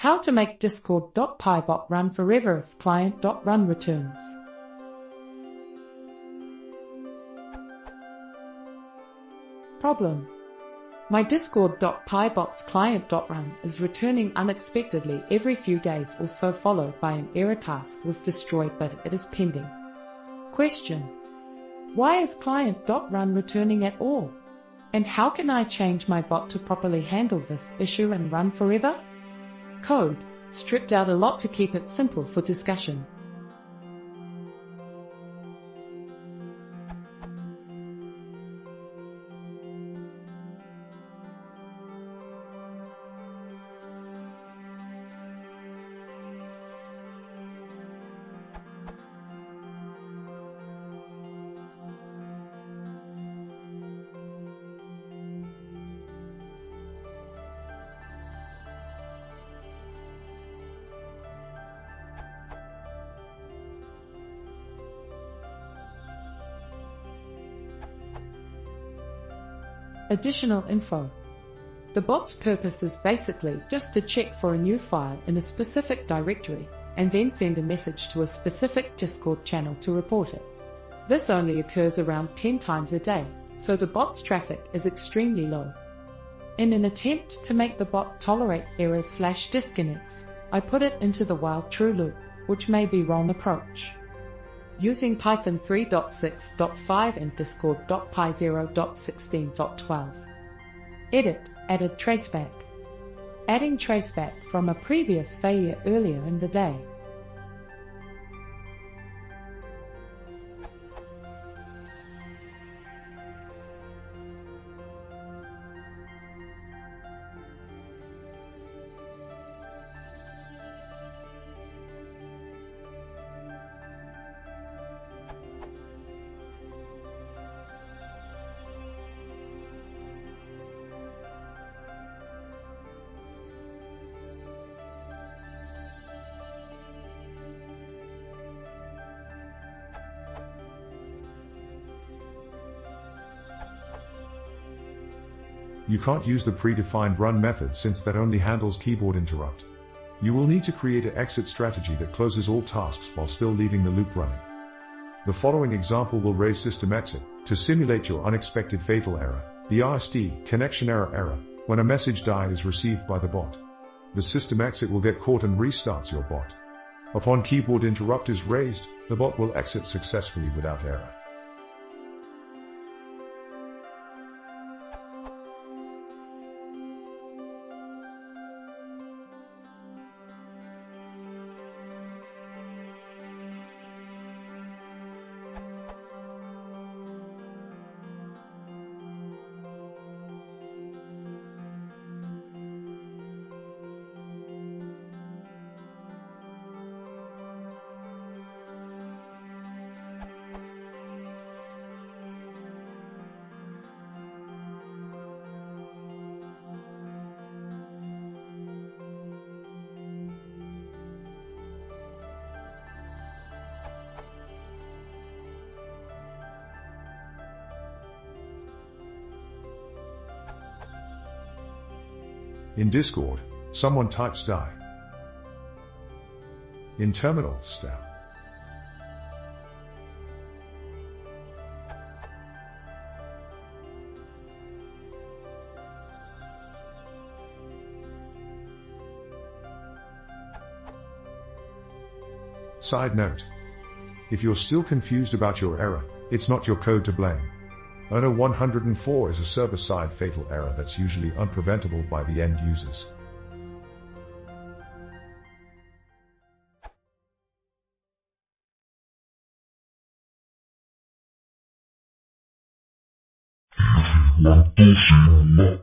How to make Discord.py bot run forever if client.run returns. Problem. My Discord.py bot's client.run is returning unexpectedly every few days or so, followed by an error task was destroyed but it is pending. Question. Why is client.run returning at all? And how can I change my bot to properly handle this issue and run forever? Code. Stripped out a lot to keep it simple for discussion. Additional info. The bot's purpose is basically just to check for a new file in a specific directory and then send a message to a specific Discord channel to report it. This only occurs around 10 times a day, so the bot's traffic is extremely low. In an attempt to make the bot tolerate errors/disconnects, I put it into the while true loop, which may be wrong approach. Using Python 3.6.5 and Discord.py 0.16.12. Edit. Added traceback. Adding traceback from a previous failure earlier in the day. You can't use the predefined run method since that only handles keyboard interrupt. You will need to create an exit strategy that closes all tasks while still leaving the loop running. The following example will raise system exit to simulate your unexpected fatal error, the RSD connection error, when a message died is received by the bot. The system exit will get caught and restarts your bot. Upon keyboard interrupt is raised, the bot will exit successfully without error. In Discord, someone types die. In terminal, stab. Side note. If you're still confused about your error, it's not your code to blame. Error 104 is a server-side fatal error that's usually unpreventable by the end users. Want to see more?